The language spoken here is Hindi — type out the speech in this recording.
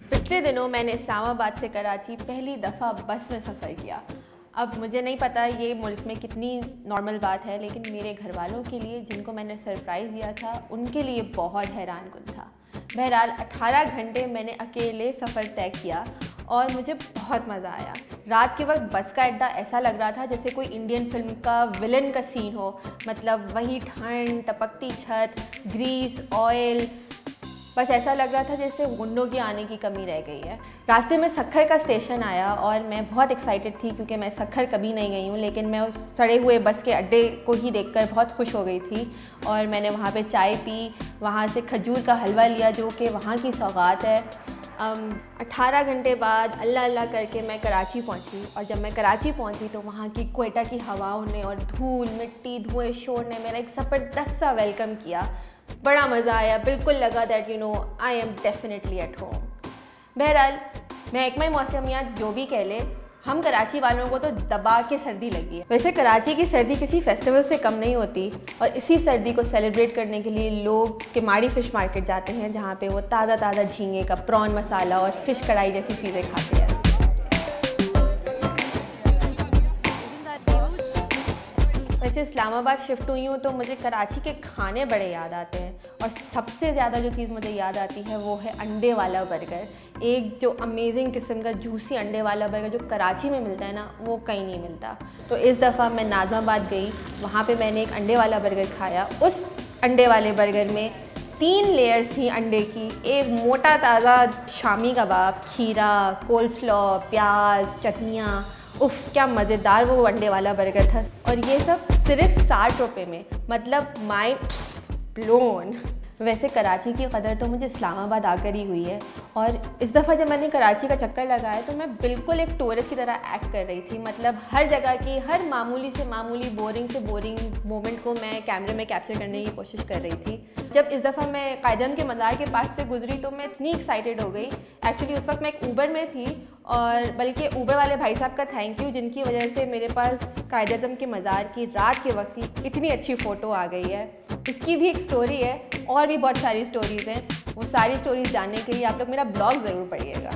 पिछले दिनों मैंने इस्लामाबाद से कराची पहली दफ़ा बस में सफ़र किया। अब मुझे नहीं पता ये मुल्क में कितनी नॉर्मल बात है, लेकिन मेरे घर वालों के लिए, जिनको मैंने सरप्राइज़ दिया था, उनके लिए बहुत हैरानकुन था। बहरहाल 18 घंटे मैंने अकेले सफ़र तय किया और मुझे बहुत मज़ा आया। रात के वक्त बस का अड्डा ऐसा लग रहा था जैसे कोई इंडियन फिल्म का विलन का सीन हो। मतलब वही ठंड, टपकती छत, ग्रीस, ऑयल, बस ऐसा लग रहा था जैसे गुंडों की आने की कमी रह गई है। रास्ते में सक्खर का स्टेशन आया और मैं बहुत एक्साइटेड थी क्योंकि मैं सक्खर कभी नहीं गई हूँ, लेकिन मैं उस सड़े हुए बस के अड्डे को ही देखकर बहुत खुश हो गई थी। और मैंने वहाँ पे चाय पी, वहाँ से खजूर का हलवा लिया जो कि वहाँ की सौगात है। 18 घंटे बाद अल्लाह अल्लाह करके मैं कराची पहुँची, और जब मैं कराची पहुँची तो वहाँ की क्वेटा की हवाओं ने और धूल, मिट्टी, धुएँ, शोर ने मेरा एक ज़बरदस्त सा वेलकम किया। बड़ा मज़ा आया, बिल्कुल लगा that I am definitely at home. बहरहाल महकमा मौसमियात जो भी कह ले, हम कराची वालों को तो दबा के सर्दी लगी है। वैसे कराची की सर्दी किसी फेस्टिवल से कम नहीं होती, और इसी सर्दी को सेलिब्रेट करने के लिए लोग किमाड़ी फ़िश मार्केट जाते हैं, जहाँ पे वो ताज़ा ताज़ा झींगे का प्रॉन मसाला और फ़िश कढ़ाई जैसी चीज़ें खाते हैं। वैसे इस्लामाबाद शिफ्ट हुई हूँ तो मुझे कराची के खाने बड़े याद आते हैं, और सबसे ज़्यादा जो चीज़ मुझे याद आती है वो है अंडे वाला बर्गर। एक जो अमेजिंग किस्म का जूसी अंडे वाला बर्गर जो कराची में मिलता है ना, वो कहीं नहीं मिलता। तो इस दफ़ा मैं नाज़माबाद गई, वहाँ पे मैंने एक अंडे वाला बर्गर खाया। उस अंडे वाले बर्गर में 3 लेयर्स थी अंडे की। एक मोटा ताज़ा शामी कबाब, खीरा, कोल्स्लॉ, प्याज, चटनियाँ। उफ़, क्या मज़ेदार वो अंडे वाला बर्गर था। और ये सब सिर्फ 60 रुपये में, मतलब माइंड ब्लोन। वैसे कराची की कदर तो मुझे इस्लामाबाद आकर ही हुई है, और इस दफ़ा जब मैंने कराची का चक्कर लगाया तो मैं बिल्कुल एक टूरिस्ट की तरह एक्ट कर रही थी। मतलब हर जगह की हर मामूली से मामूली, बोरिंग से बोरिंग मोमेंट को मैं कैमरे में कैप्चर करने की कोशिश कर रही थी। जब इस दफ़ा मैं कायदम के मज़ार के पास से गुजरी तो मैं इतनी एक्साइटेड हो गई। एक्चुअली उस वक्त मैं एक ऊबर में थी, और बल्कि ऊबर वाले भाई साहब का थैंक यू, जिनकी वजह से मेरे पास कायदम के मज़ार की रात के वक्त की इतनी अच्छी फ़ोटो आ गई है। इसकी भी एक स्टोरी है, और भी बहुत सारी स्टोरीज़ हैं। वो सारी स्टोरीज़ जानने के लिए आप लोग मेरा ब्लॉग ज़रूर पढ़िएगा।